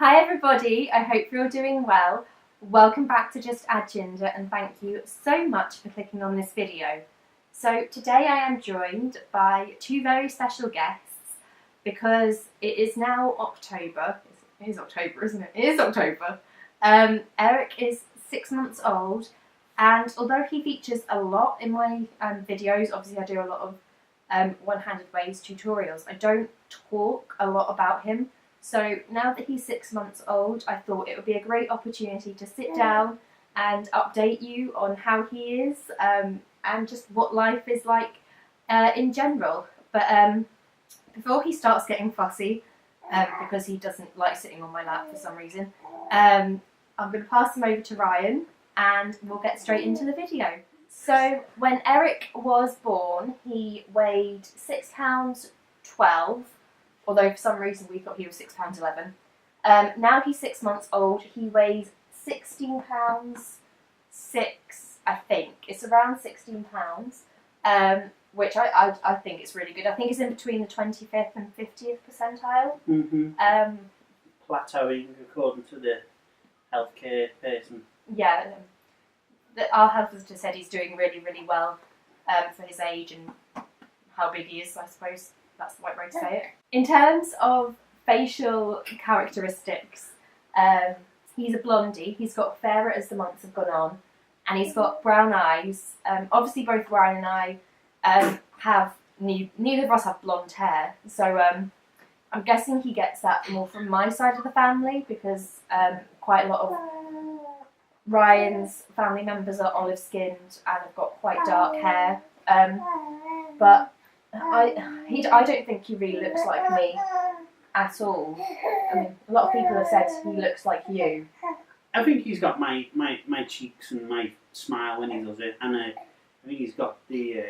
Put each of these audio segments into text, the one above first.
Hi everybody, I hope you're doing well. Welcome back to Just Add Ginger and thank you so much for clicking on this video. So today I am joined by two very special guests because it is now October. It is October, isn't it? It is October. Eric is 6 months old, and although he features a lot in my videos, obviously I do a lot of one-handed ways tutorials, I don't talk a lot about him. So now that he's 6 months old, I thought it would be a great opportunity to sit down and update you on how he is and just what life is like in general. But before he starts getting fussy, because he doesn't like sitting on my lap for some reason, I'm going to pass him over to Ryan and we'll get straight into the video. So when Eric was born, he weighed £6.12. Although for some reason we thought he was £6.11. Now he's 6 months old, he weighs £16.6, I think. It's around £16, which I think is really good. I think it's in between the 25th and 50th percentile. Plateauing according to the healthcare person. Yeah, our health visitor said he's doing really, really well for his age and how big he is, I suppose. That's the right way to say it. In terms of facial characteristics, he's a blondie. He's got fairer as the months have gone on, and he's got brown eyes. Obviously, both Ryan and I have neither of us have blonde hair, so I'm guessing he gets that more from my side of the family because quite a lot of Ryan's family members are olive skinned and have got quite dark hair, but I don't think he really looks like me at all. I mean, a lot of people have said he looks like you. I think he's got my cheeks and my smile when he does it, and I think he's got the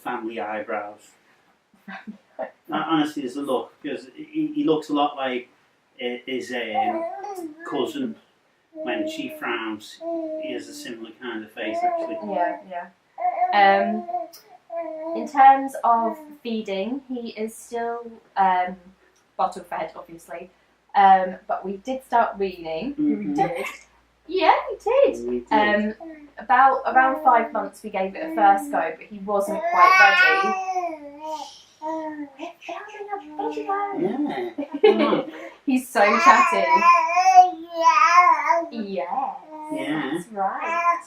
family eyebrows. Honestly, it's a look, because he looks a lot like his cousin. When she frowns, he has a similar kind of face, actually. Yeah. In terms of feeding, he is still bottle fed, obviously, but we did start weaning. Mm-hmm. We did. Yeah, we did. We did. Around 5 months we gave it a first go, but he wasn't quite ready. Yeah. He's so chatty. Yeah. Yeah. That's right.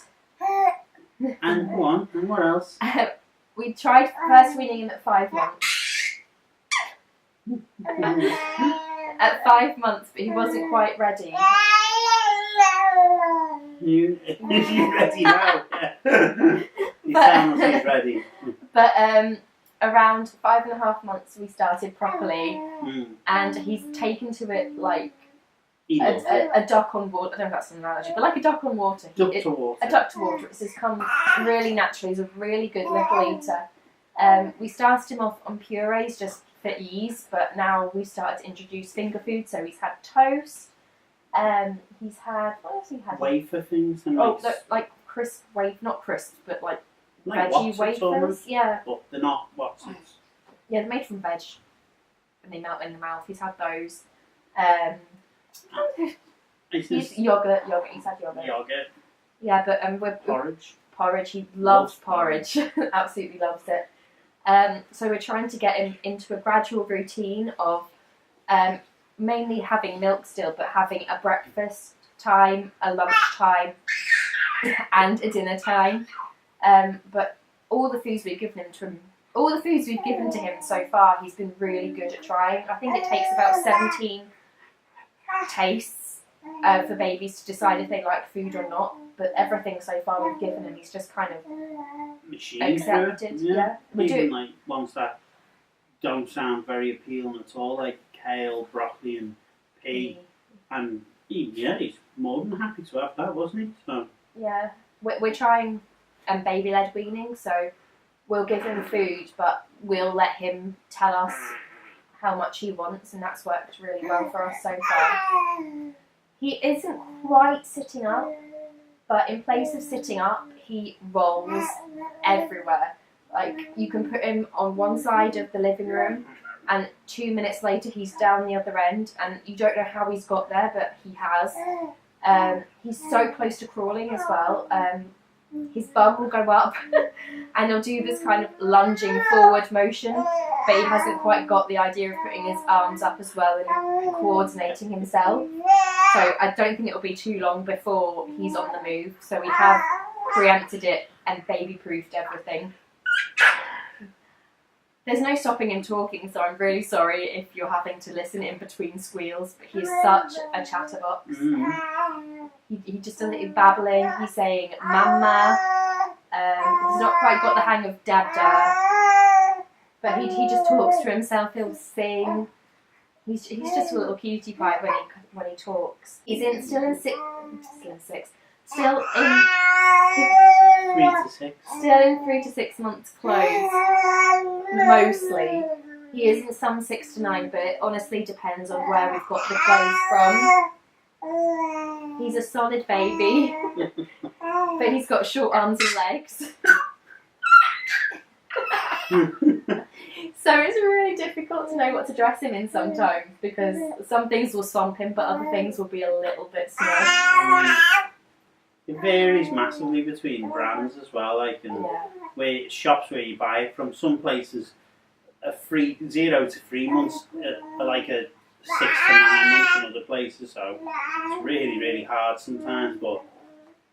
And go on. And what else? We tried first weaning him at 5 months. At 5 months, but he wasn't quite ready. You ready now? He's telling us he's ready. But around 5.5 months, we started properly, and he's taken to it like a duck on water. I don't know if that's an analogy, but like a duck on water. Duck to water. A duck to water. It's just come really naturally. He's a really good little eater. We started him off on purees just for ease, but now we started to introduce finger food. So he's had toast. He's had, what else he had? Wafer things and like crisp not crisp, but like veggie wafers. Almost. Yeah. But they're not Watsons. Yeah, they're made from veg, and they melt in the mouth. He's had those. He's yogurt. He's had yogurt. Yogurt. Yeah, but we're Porridge. He loves porridge. Absolutely loves it. So we're trying to get him into a gradual routine of mainly having milk still, but having a breakfast time, a lunch time, and a dinner time. But all the foods we've given to him so far, he's been really good at trying. I think it takes about 17 tastes for babies to decide if they like food or not, but everything so far we've given him, he's just kind of accepted. Yeah. Even like ones that don't sound very appealing at all, like kale, broccoli and pea, and he's more than happy to have that, wasn't he? So yeah, we're trying baby-led weaning, so we'll give him food, but we'll let him tell us how much he wants, and that's worked really well for us so far. He isn't quite sitting up, but in place of sitting up, he rolls everywhere. Like, you can put him on one side of the living room and 2 minutes later he's down the other end, and you don't know how he's got there, but he has. He's so close to crawling as well. His bum will go up and he'll do this kind of lunging forward motion, but he hasn't quite got the idea of putting his arms up as well and coordinating himself. So I don't think it'll be too long before he's on the move. So we have preempted it and baby-proofed everything. There's no stopping him talking, so I'm really sorry if you're having to listen in between squeals, but he's such a chatterbox. He just does it babbling. He's saying mama. He's not quite got the hang of dada, but he just talks to himself. He'll sing. He's just a little cutie pie when he talks. He's still in 3 to 6 months clothes, mostly. He is in some 6 to 9, but it honestly depends on where we've got the clothes from. He's a solid baby, but he's got short arms and legs. So it's really difficult to know what to dress him in sometimes, because some things will swamp him, but other things will be a little bit snug. It varies massively between brands as well, where shops where you buy it from. Some places, 0 to 3 months are like a 6 to 9 months in other places, so it's really, really hard sometimes. But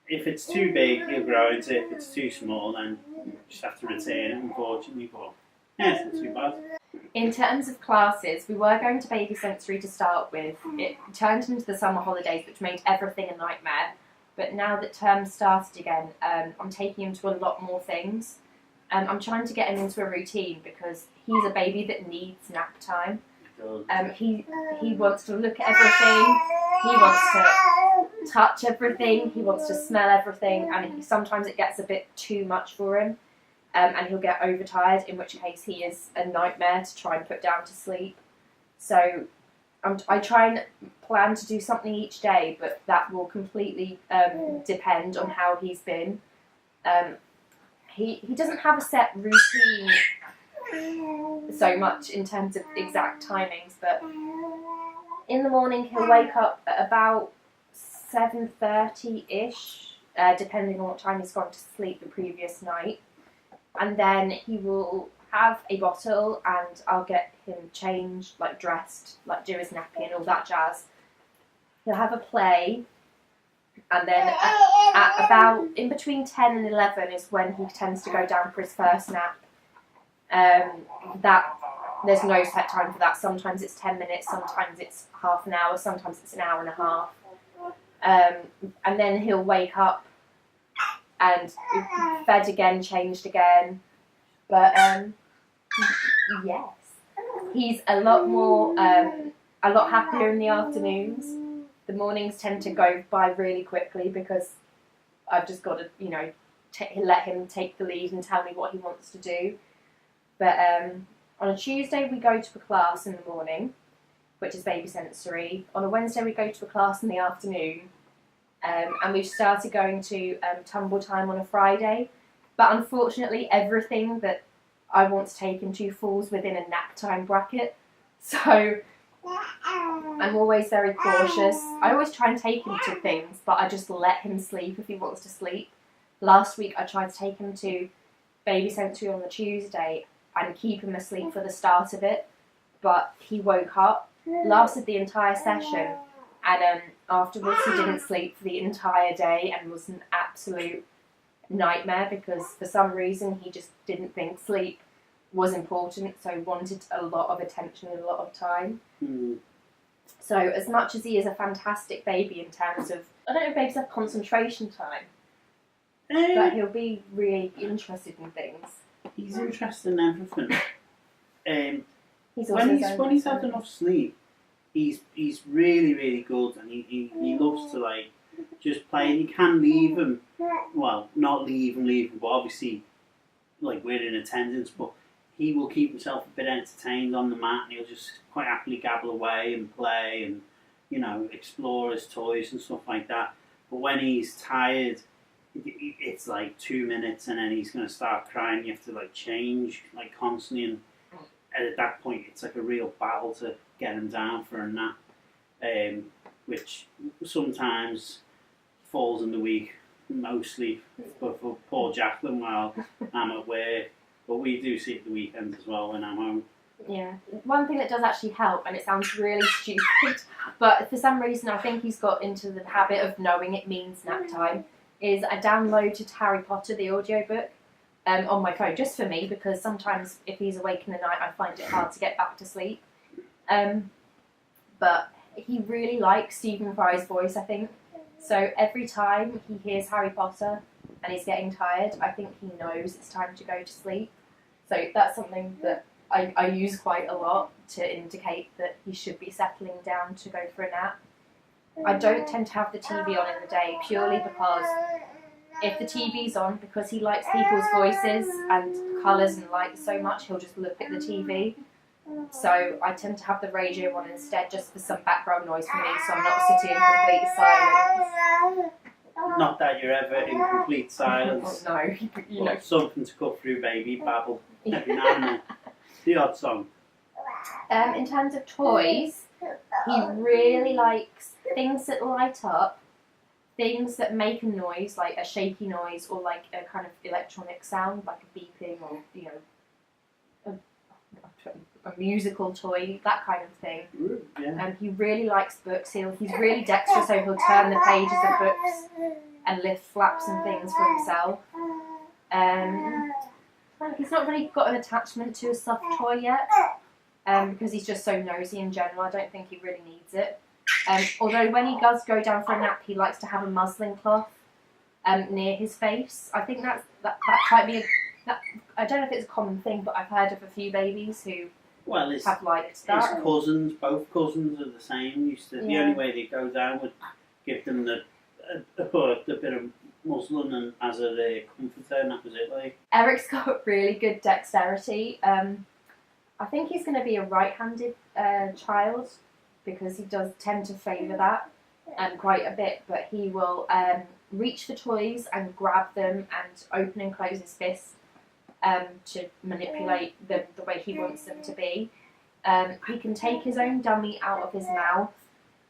if it's too big, he'll grow into it. If it's too small, then you just have to retain it, unfortunately. But yeah, it's not too bad. In terms of classes, we were going to baby sensory to start with. It turned into the summer holidays, which made everything a nightmare. But now that term started again, I'm taking him to a lot more things. I'm trying to get him into a routine because he's a baby that needs nap time. He wants to look at everything, he wants to touch everything, he wants to smell everything, and sometimes it gets a bit too much for him, and he'll get overtired, in which case he is a nightmare to try and put down to sleep. So I try and plan to do something each day, but that will completely depend on how he's been. He doesn't have a set routine so much in terms of exact timings, but in the morning he'll wake up at about 7:30-ish, depending on what time he's gone to sleep the previous night, and then he will have a bottle and I'll get him changed, dressed, do his nappy and all that jazz. He'll have a play, and then at about in between 10 and 11 is when he tends to go down for his first nap. There's no set time for that. Sometimes it's 10 minutes, sometimes it's half an hour, sometimes it's an hour and a half. And then he'll wake up and fed again, changed again. But yes, he's a lot happier in the afternoons. The mornings tend to go by really quickly because I've just got to, let him take the lead and tell me what he wants to do. But on a Tuesday we go to a class in the morning, which is baby sensory. On a Wednesday we go to a class in the afternoon, and we've started going to tumble time on a Friday. But unfortunately everything that I want to take him to falls within a nap time bracket. So I'm always very cautious. I always try and take him to things, but I just let him sleep if he wants to sleep. Last week I tried to take him to baby sensory on the Tuesday and keep him asleep for the start of it, but he woke up, lasted the entire session, and afterwards he didn't sleep for the entire day and was an absolute nightmare because for some reason he just didn't think sleep was important, so wanted a lot of attention and a lot of time. So as much as he is a fantastic baby in terms of, I don't know if babies have concentration time, but he'll be really interested in things. He's interested in everything. When he's had enough sleep, he's really, really good, and he loves to just play. And you can leave him, well, not leave him, but obviously we're in attendance, but he will keep himself a bit entertained on the mat, and he'll just quite happily gabble away and play and explore his toys and stuff like that. But when he's tired, it's 2 minutes and then he's going to start crying. You have to change constantly, and at that point, it's like a real battle to get him down for a nap, which sometimes falls in the week, mostly for poor Jacqueline while I'm at work. But we do see it the weekends as well when I'm home. Yeah. One thing that does actually help, and it sounds really stupid, but for some reason I think he's got into the habit of knowing it means nap time, is I downloaded Harry Potter, the audiobook, on my phone, just for me, because sometimes if he's awake in the night I find it hard to get back to sleep. But he really likes Stephen Fry's voice, I think. So every time he hears Harry Potter and he's getting tired, I think he knows it's time to go to sleep. So that's something that I use quite a lot to indicate that he should be settling down to go for a nap. I don't tend to have the TV on in the day purely because if the TV's on, because he likes people's voices and colours and lights so much, he'll just look at the TV. So I tend to have the radio on instead, just for some background noise for me, so I'm not sitting in complete silence. Not that you're ever in complete silence. Oh, no, you know. Something to cut through, baby. Babble every now and then. The odd song. In terms of toys, he really likes things that light up, things that make a noise, like a shaky noise or like a kind of electronic sound, like a beeping or, you know, a musical toy, that kind of thing. Yeah. He really likes books. He's really dexterous, so he'll turn the pages of books and lift flaps and things for himself. He's not really got an attachment to a soft toy yet, because he's just so nosy in general. I don't think he really needs it. Although when he does go down for a nap, he likes to have a muslin cloth near his face. I think that might be I don't know if it's a common thing, but I've heard of a few babies who have liked that. His cousins, both cousins are the same. The only way they go down would give them the bit of muslin and as a comforter, and that was it. Like Eric's got really good dexterity. I think he's going to be a right-handed child because he does tend to favour that quite a bit. But he will reach for toys and grab them and open and close his fist to manipulate them the way he wants them to be. He can take his own dummy out of his mouth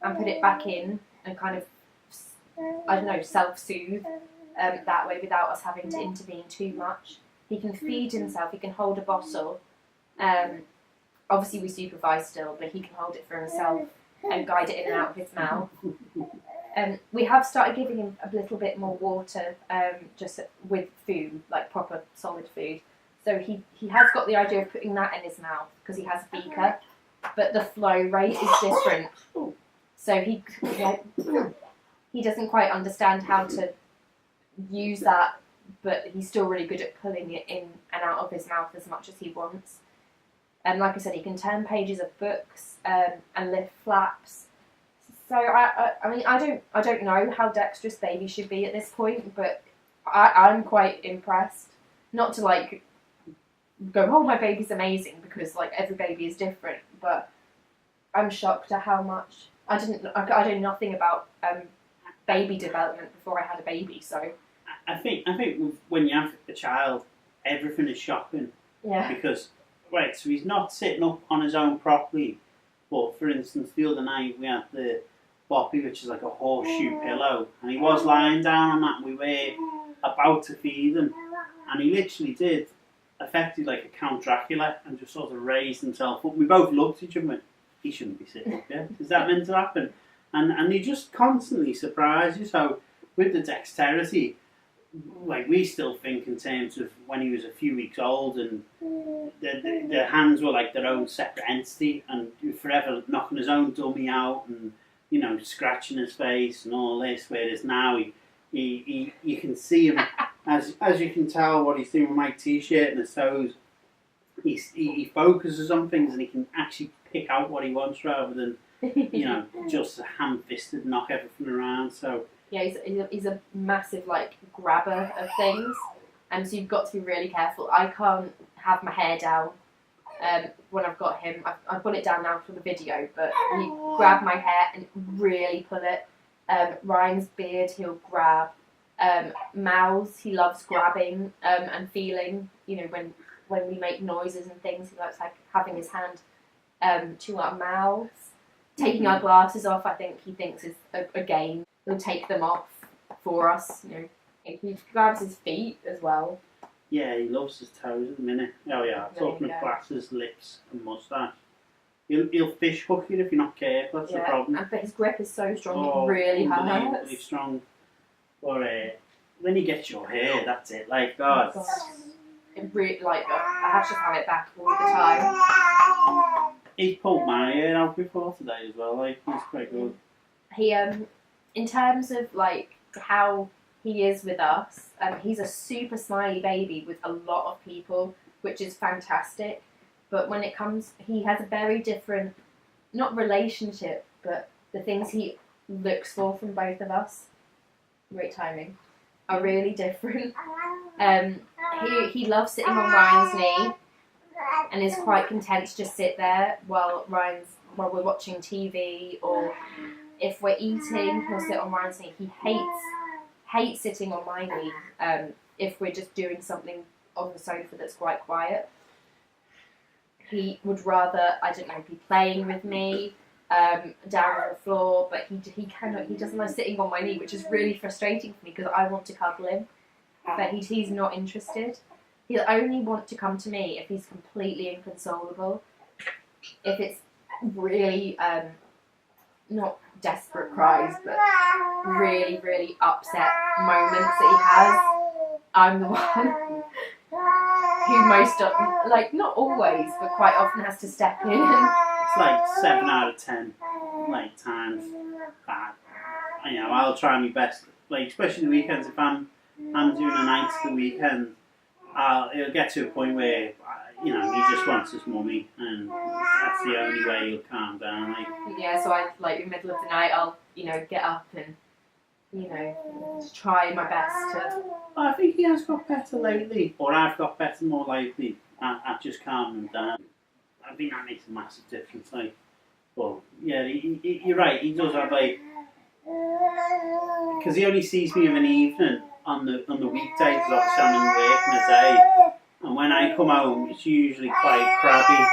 and put it back in and kind of, I don't know, self-soothe that way without us having to intervene too much. He can feed himself, he can hold a bottle. Obviously we supervise still, but he can hold it for himself and guide it in and out of his mouth. We have started giving him a little bit more water, just with food, like proper solid food. So he has got the idea of putting that in his mouth because he has a beaker, but the flow rate is different. So he doesn't quite understand how to use that, but he's still really good at pulling it in and out of his mouth as much as he wants. And like I said, he can turn pages of books and lift flaps. So I mean I don't know how dexterous baby should be at this point, but I'm quite impressed. Not to like go, oh, my baby's amazing, because like every baby is different, but I'm shocked at how much I knew nothing about baby development before I had a baby. So I think when you have a child, everything is shocking. Yeah. Because so he's not sitting up on his own properly. But for instance, the other night we had the boppy, which is like a horseshoe pillow, and he was lying down on that, and we were about to feed him, and he literally did effectively like a Count Dracula and just sort of raised himself up. We both looked at each other and went, he shouldn't be sitting up here. Is that meant to happen? And he just constantly surprised you. So with the dexterity, like we still think in terms of when he was a few weeks old, and the hands were like their own separate entity, and forever knocking his own dummy out and, you know, scratching his face and all this. Whereas now he you can see him, as you can tell what he's doing with my t-shirt and his toes. He focuses on things and he can actually pick out what he wants rather than, you know, just a ham-fisted knock everything around. So yeah, he's a massive like grabber of things, and so you've got to be really careful. I can't have my hair down when I've got him. I put it down now for the video, but he grab my hair and really pull it. Ryan's beard he'll grab. Mouths he loves grabbing and feeling. You know, when when we make noises and things, he likes like having his hand to our mouths. Taking our glasses off, I think he thinks is a game. He'll take them off for us. You know, he grabs his feet as well. Yeah, he loves his toes at the minute. Oh yeah, talking of glasses, lips and moustache. He'll fish hook you if you're not careful, that's the problem. But his grip is so strong, it really hurts. Really strong. Or when he gets your hair, that's it. Like, God. Oh, God. It really, like, I have to have it back all the time. He's pulled my hair out before today as well, like, he's quite good. He, in terms of, like, how he is with us, he's a super smiley baby with a lot of people, which is fantastic. But when it comes, he has a very different, not relationship, but the things he looks for from both of us, great timing, are really different. He loves sitting on Ryan's knee and is quite content to just sit there while we're watching TV, or if we're eating, he'll sit on Ryan's knee. He hates sitting on my knee if we're just doing something on the sofa that's quite quiet. He would rather, I don't know, be playing with me down on the floor, but he doesn't like sitting on my knee, which is really frustrating for me because I want to cuddle him, but he's not interested. He'll only want to come to me if he's completely inconsolable. If it's really, not desperate cries, but really, really upset moments that he has, I'm the one who like, not always, but quite often has to step in. It's like 7 out of 10, like, times bad. You know, I'll try my best, like, especially the weekends. If I'm doing a night to the weekend, it'll get to a point where, you know, he just wants his mummy, and that's the only way he'll calm down. Like. Yeah, so in the middle of the night, I'll, you know, get up and, you know, try my best to... I think he has got better lately, or I've got better more lately at just calming him down. I think that makes a massive difference, like. But, yeah, you're right, he does have, like... Because he only sees me of an evening on the weekday, because obviously I'm in work in the day. And when I come home, it's usually quite crabby,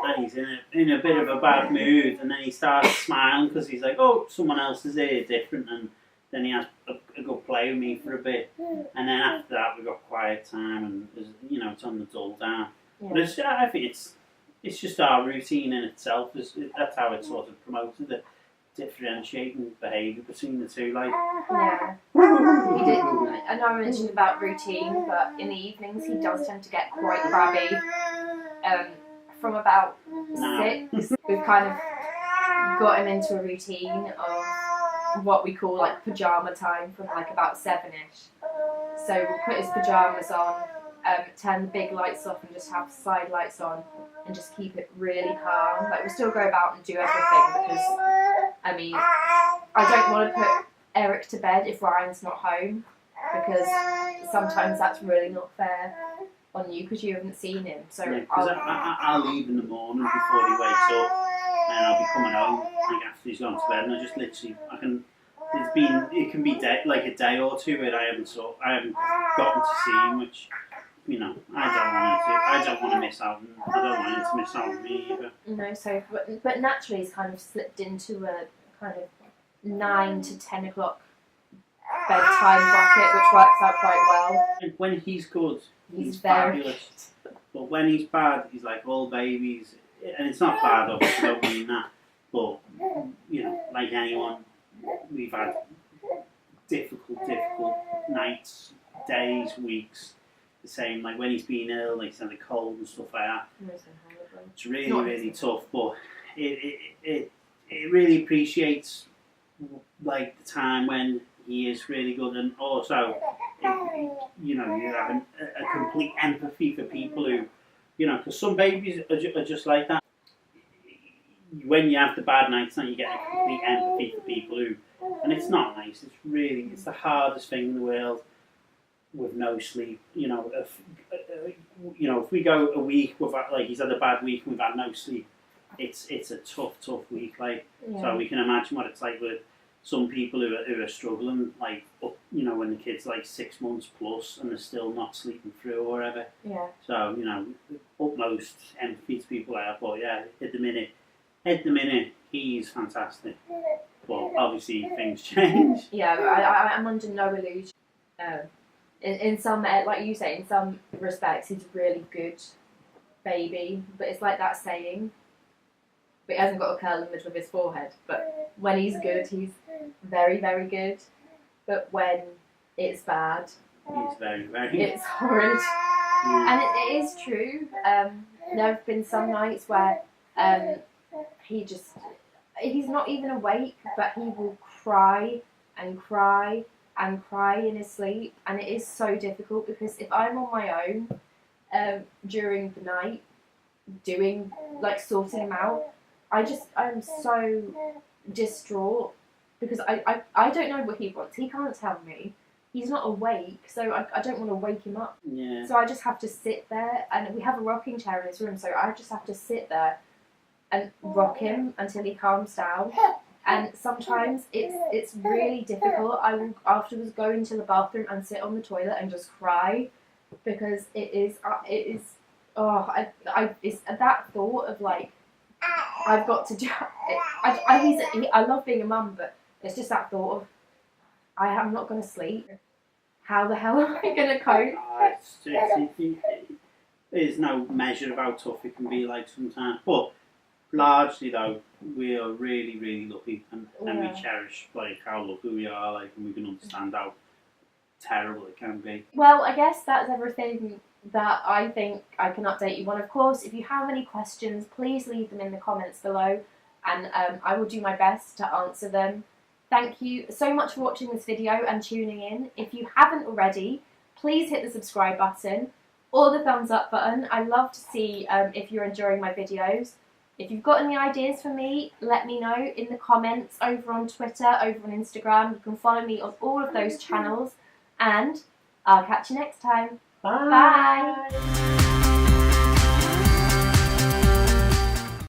and he's in a bit of a bad mood, and then he starts smiling because he's like, oh, someone else is here, different, and then he has a good play with me for a bit, and then after that we've got quiet time, and you know, it's on the dull down. Yeah. But I think it's just our routine in itself. That's how it's sort of promoted the differentiating behaviour between the two. Like, yeah, I know I mentioned about routine, but in the evenings he does tend to get quite crabby. From about 6, we've kind of got him into a routine of what we call like pyjama time from like about 7ish. So we'll put his pyjamas on, turn the big lights off and just have side lights on and just keep it really calm. Like, we'll still go about and do everything because, I mean, I don't want to put Eric to bed if Ryan's not home, because sometimes that's really not fair on you because you haven't seen him. So yeah, I'll leave in the morning before he wakes up, and I'll be coming home like after he's gone to bed, and I just literally it can be like a day or two where I haven't gotten to see him, which, you know, I don't want to miss out, and I don't want him to miss out on me either. No, so but naturally he's kind of slipped into a kind of 9 to 10 o'clock bedtime bracket, which works out quite well. And when he's good, he's fabulous. But when he's bad, he's like all babies, and it's not bad, obviously, I don't mean that. But, you know, like anyone, we've had difficult nights, days, weeks. The same, like when he's been ill, like he's had a cold and stuff like that. It's really tough, but it really appreciates like the time when he is really good, and also you know, you have a complete empathy for people who, you know, because some babies are just like that. When you have the bad nights, then you get a complete empathy for people who, and it's not nice. It's the hardest thing in the world. With no sleep, you know, if we go a week without, like, he's had a bad week and we've had no sleep, it's a tough week, like. Yeah. So we can imagine what it's like with some people who are struggling, like you know, when the kid's like 6 months plus and they're still not sleeping through or whatever. Yeah. So you know, utmost empathy to people like that. But yeah, at the minute, he's fantastic. But obviously things change. Yeah, I'm under no illusion. In some, like you say, in some respects, he's a really good baby. But it's like that saying. But he hasn't got a curl in the middle of his forehead. But when he's good, he's very, very good. But when it's bad, He's very, very. it's horrid. Yeah. And it is true. There have been some nights where he's not even awake, but he will cry and cry and cry in his sleep. And it is so difficult because if I'm on my own during the night, sorting him out, I'm so distraught because I don't know what he wants. He can't tell me. He's not awake, so I don't want to wake him up. Yeah. So I just have to sit there, and we have a rocking chair in his room, so I just have to sit there and rock him until he calms down. And sometimes it's really difficult. I will afterwards go into the bathroom and sit on the toilet and just cry because it's that thought of like I've got to do. I love being a mum, but it's just that thought of I am not going to sleep. How the hell am I going to cope? There's no measure of how tough it can be like sometimes. But largely though, we are really, really lucky and we cherish like how lucky we are, like, and we can understand how terrible it can be. Well, I guess that's everything that I think I can update you on. Of course, if you have any questions, please leave them in the comments below and I will do my best to answer them. Thank you so much for watching this video and tuning in. If you haven't already, please hit the subscribe button or the thumbs up button. I love to see if you're enjoying my videos. If you've got any ideas for me, let me know in the comments over on Twitter, over on Instagram. You can follow me on all of those channels and I'll catch you next time. Bye. Bye.